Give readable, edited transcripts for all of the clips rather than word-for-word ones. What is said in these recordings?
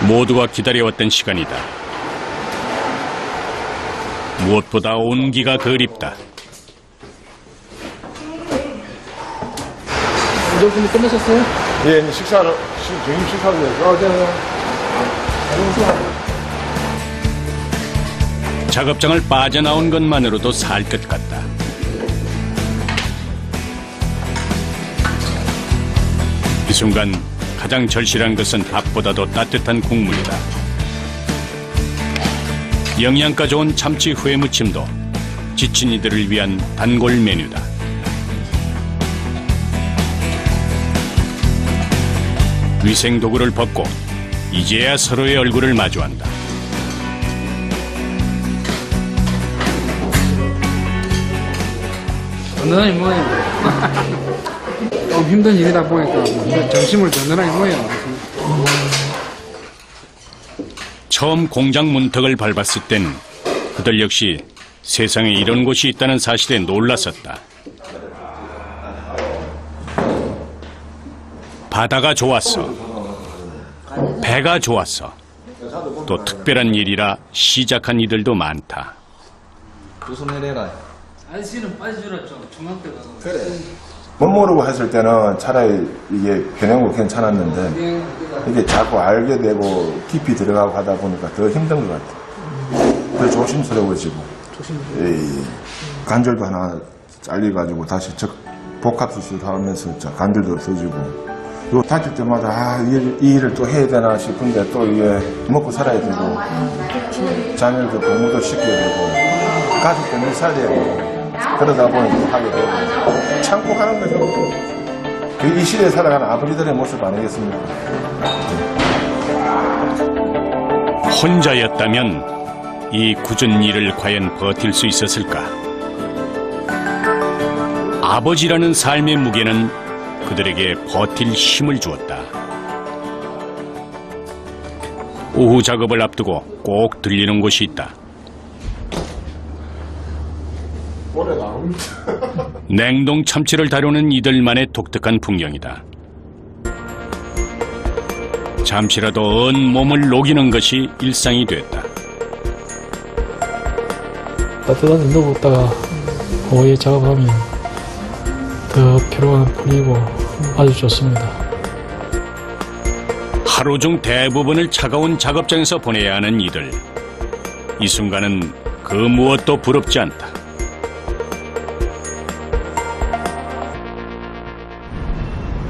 모두가 기다려왔던 시간이다. 무엇보다 온기가 그립다. 운전분이 끝내셨어요? 예, 이제 식사를, 점심 식사를 해서. 작업장을 빠져나온 것만으로도 살 것 같다. 이 순간 가장 절실한 것은 밥보다도 따뜻한 국물이다. 영양가 좋은 참치 회무침도 지친 이들을 위한 단골 메뉴다. 위생 도구를 벗고 이제야 서로의 얼굴을 마주한다. 든든하게 뭐예요? 너무 힘든 일이다 보니까 정신을 든든하게 뭐예요? 처음 공장 문턱을 밟았을 땐 그들 역시 세상에 이런 곳이 있다는 사실에 놀랐었다. 바다가 좋았어. 배가 좋았어. 또 특별한 일이라 시작한 이들도 많다. 조선해내라. 아저씨는 빠져주라 좀 중학교 가서. 그래. 못 모르고 했을 때는 차라리 이게 변한 거 괜찮았는데 이게 자꾸 알게 되고 깊이 들어가고 하다 보니까 더 힘든 것 같아. 더 조심스러워지고. 관절도 하나 잘려가지고 다시 복합수술 하면서 관절도 써지고. 요 다칠 때마다 이 일을 또 해야 되나 싶은데 또 이게 먹고 살아야 되고 자녀도 공부도 시켜야 되고 가족도 늘 살려야 되고 그러다 보니 또 하게 되고 참고 하는 거죠. 이 시대에 살아가는 아버지들의 모습 아니겠습니까? 혼자였다면 이 굳은 일을 과연 버틸 수 있었을까? 아버지라는 삶의 무게는 그들에게 버틸 힘을 주었다. 오후 작업을 앞두고 꼭 들리는 곳이 있다. 냉동 참치를 다루는 이들만의 독특한 풍경이다. 잠시라도 언 몸을 녹이는 것이 일상이 됐다. 따뜻한 데 넣었다가 오후에 작업하면 더 피로가 풀리고 아주 좋습니다. 하루 중 대부분을 차가운 작업장에서 보내야 하는 이들. 이 순간은 그 무엇도 부럽지 않다.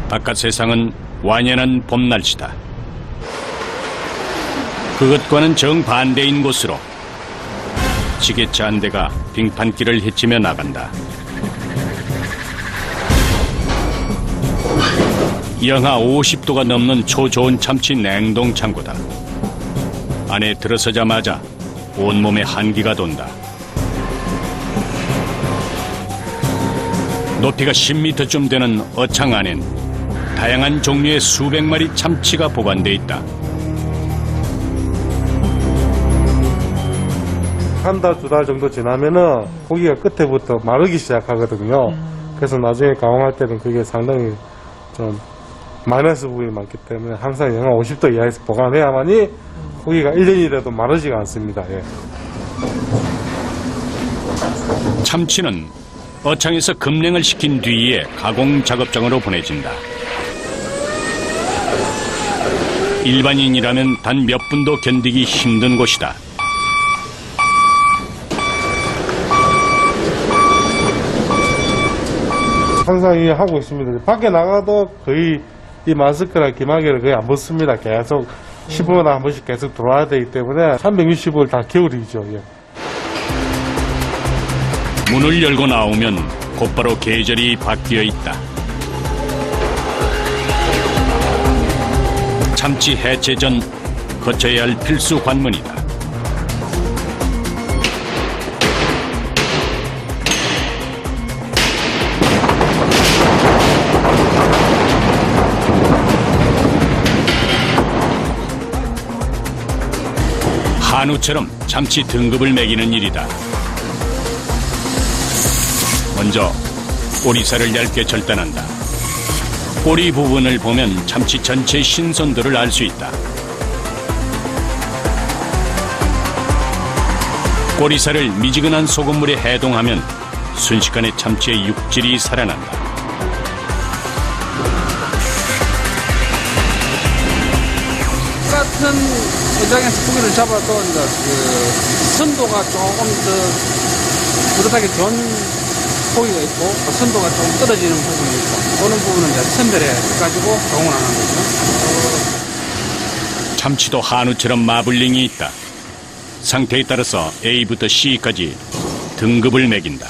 바깥 세상은 완연한 봄 날씨다. 그것과는 정반대인 곳으로 지게차 한 대가 빙판길을 헤치며 나간다. 영하 50도가 넘는 초저온 참치 냉동 창고다. 안에 들어서자마자 온몸에 한기가 돈다. 높이가 10m쯤 되는 어창 안엔 다양한 종류의 수백 마리 참치가 보관돼 있다. 한 달, 두 달 정도 지나면은 고기가 끝에부터 마르기 시작하거든요. 그래서 나중에 가공할 때는 그게 상당히 좀 마이너스 부분이 많기 때문에 항상 영하 50도 이하에서 보관해야만이 고기가 1년이라도 마르지가 않습니다. 예. 참치는 어창에서 급냉을 시킨 뒤에 가공 작업장으로 보내진다. 일반인이라면 단 몇 분도 견디기 힘든 곳이다. 항상 이 하고 있습니다. 밖에 나가도 거의 이 마스크랑 기마개를 거의 안 벗습니다. 계속 15분에 한 번씩 계속 들어와야 되기 때문에 365일 다 겨울이죠. 예. 문을 열고 나오면 곧바로 계절이 바뀌어 있다. 참치 해체 전 거쳐야 할 필수 관문이다. 한우처럼 참치 등급을 매기는 일이다. 먼저 꼬리살을 얇게 절단한다. 꼬리 부분을 보면 참치 전체의 신선도를 알 수 있다. 꼬리살을 미지근한 소금물에 해동하면 순식간에 참치의 육질이 살아난다. 같은 어장에서 고기를 잡아도 이제 그 선도가 조금 더 그릇하게 좋은 고기가 있고 또 선도가 좀 떨어지는 부분이 있고 그런 부분은 이제 선별해 가지고 가공을 하는 거죠. 참치도 한우처럼 마블링이 있다. 상태에 따라서 A부터 C까지 등급을 매긴다.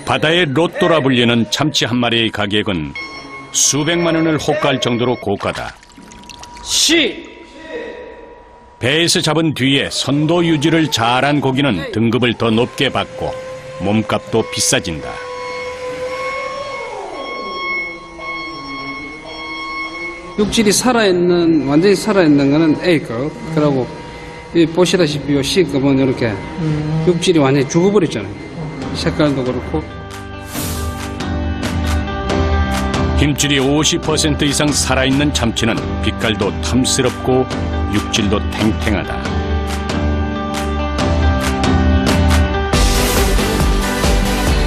바다의 로또라 불리는 참치 한 마리의 가격은 수백만 원을 호가할 정도로 고가다. 배에서 잡은 뒤에 선도 유지를 잘한 고기는 등급을 더 높게 받고 몸값도 비싸진다. 육질이 살아있는 완전히 살아있는 거는 A급 그리고 이 보시다시피 이 C급은 이렇게 육질이 완전히 죽어버렸잖아요. 색깔도 그렇고 힘줄이 50% 이상 살아있는 참치는 빛깔도 탐스럽고 육질도 탱탱하다.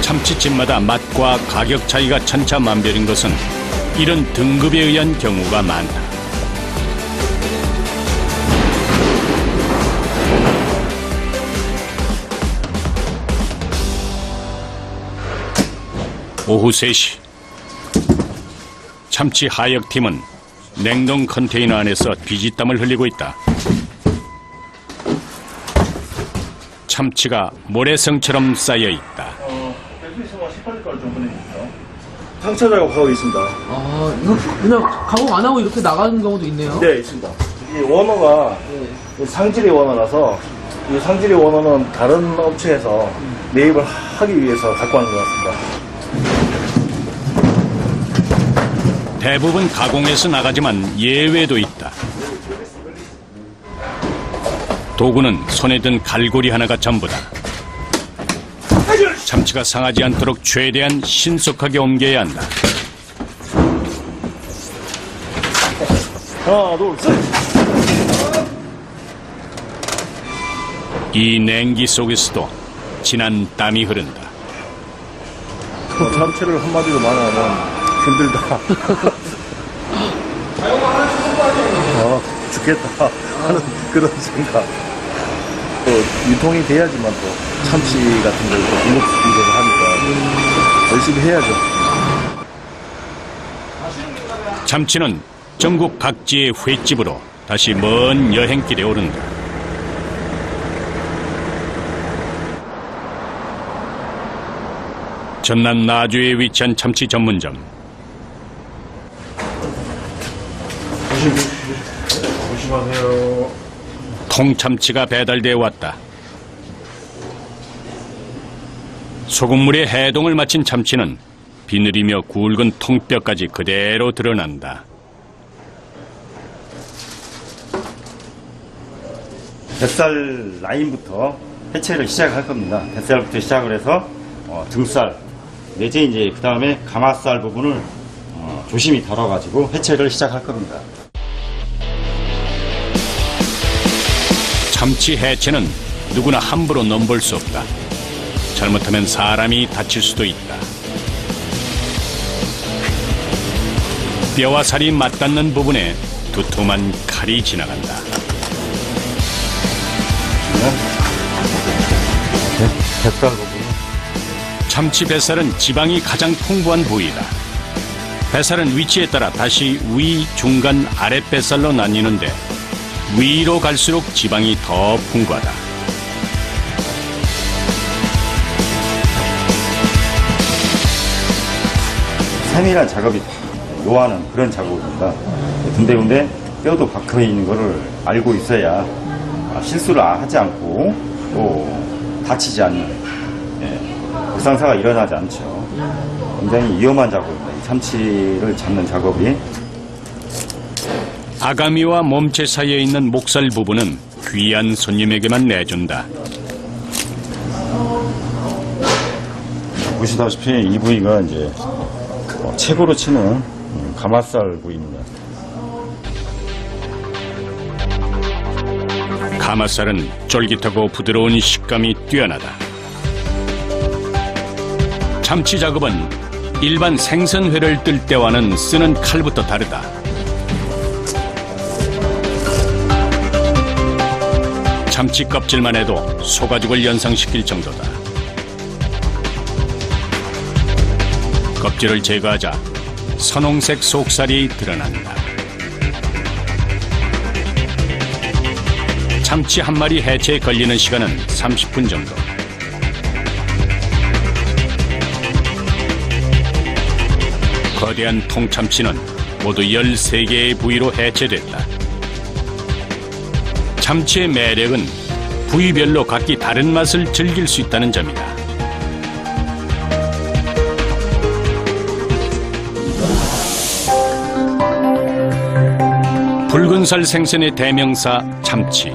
참치집마다 맛과 가격 차이가 천차만별인 것은 이런 등급에 의한 경우가 많다. 오후 3시 참치 하역팀은 냉동 컨테이너 안에서 비지땀을 흘리고 있다. 참치가 모래성처럼 쌓여 있다. 상처 작업하고 있습니다. 아, 이거 그냥 가공 안 하고 이렇게 나가는 경우도 있네요. 네, 있습니다. 이 원어가 상질의 원어라서 이 상질의 원어는 다른 업체에서 매입을 하기 위해서 갖고 하는 것 같습니다. 대부분 가공해서 나가지만 예외도 있다. 도구는 손에 든 갈고리 하나가 전부다. 참치가 상하지 않도록 최대한 신속하게 옮겨야 한다. 하나, 둘, 셋! 이 냉기 속에서도 진한 땀이 흐른다. 참치를 한마디로 말하면 힘들다. 죽겠다 하는 그런 생각. 또 유통이 돼야지만 또 참치 같은 걸 또 공급되고 하니까 열심히 해야죠. 참치는 전국 각지의 횟집으로 다시 먼 여행길에 오른다. 전남 나주에 위치한 참치 전문점. 조심하세요. 통참치가 배달되어 왔다. 소금물에 해동을 마친 참치는 비늘이며 굵은 통뼈까지 그대로 드러난다. 뱃살 라인부터 해체를 시작할 겁니다. 뱃살부터 시작을 해서 등살 내지 이제 그 다음에 가마살 부분을 조심히 다뤄가지고 해체를 시작할 겁니다. 참치 해체는 누구나 함부로 넘볼 수 없다. 잘못하면 사람이 다칠 수도 있다. 뼈와 살이 맞닿는 부분에 두툼한 칼이 지나간다. 뱃살 부분. 참치 뱃살은 지방이 가장 풍부한 부위다. 뱃살은 위치에 따라 다시 위, 중간, 아랫 뱃살로 나뉘는데 위로 갈수록 지방이 더 풍부하다. 세밀한 작업이 요하는 그런 작업입니다. 군데군데 뼈도 박혀 있는 것을 알고 있어야 실수를 하지 않고 또 다치지 않는 불상사가 일어나지 않죠. 굉장히 위험한 작업입니다. 이 참치를 잡는 작업이. 아가미와 몸체 사이에 있는 목살 부분은 귀한 손님에게만 내준다. 보시다시피 이 부위가 이제 채고로 치는 가마살 부위입니다. 가마살은 쫄깃하고 부드러운 식감이 뛰어나다. 참치 작업은 일반 생선회를 뜰 때와는 쓰는 칼부터 다르다. 참치 껍질만 해도 소가죽을 연상시킬 정도다. 껍질을 제거하자 선홍색 속살이 드러난다. 참치 한 마리 해체에 걸리는 시간은 30분 정도. 거대한 통참치는 모두 13개의 부위로 해체됐다. 참치의 매력은 부위별로 각기 다른 맛을 즐길 수 있다는 점이다. 붉은살 생선의 대명사 참치.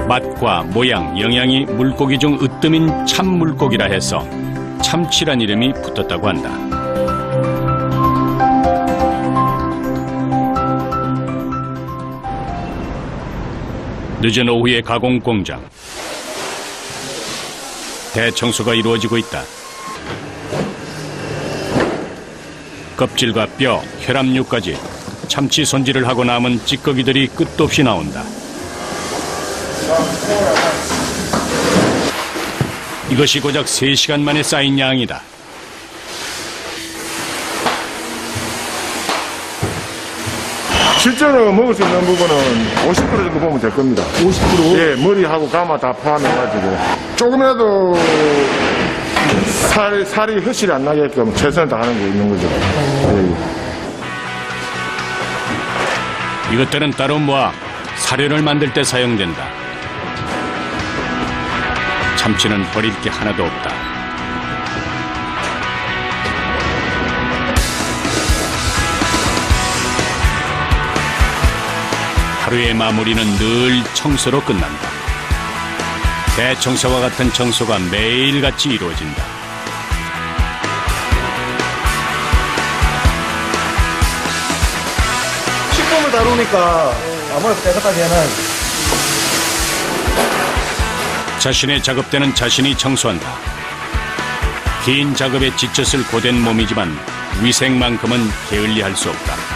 맛과 모양, 영양이 물고기 중 으뜸인 참물고기라 해서 참치란 이름이 붙었다고 한다. 늦은 오후의 가공 공장. 대청소가 이루어지고 있다. 껍질과 뼈, 혈압류까지 참치 손질을 하고 남은 찌꺼기들이 끝도 없이 나온다. 이것이 고작 3시간 만에 쌓인 양이다. 실제로 먹을 수 있는 부분은 50% 정도 보면 될 겁니다. 50%? 예, 머리하고 가마 다 포함해가지고 조금이라도 살이 허실이 안 나게끔 최선을 다하는 게 있는 거죠. 예. 이것들은 따로 모아 사료를 만들 때 사용된다. 참치는 버릴 게 하나도 없다. 하루의 마무리는 늘 청소로 끝난다. 대청소와 같은 청소가 매일같이 이루어진다. 식품을 다루니까 아무래도 깨끗하게 하는 자신의 작업대는 자신이 청소한다. 긴 작업에 지쳤을 고된 몸이지만 위생만큼은 게을리할 수 없다.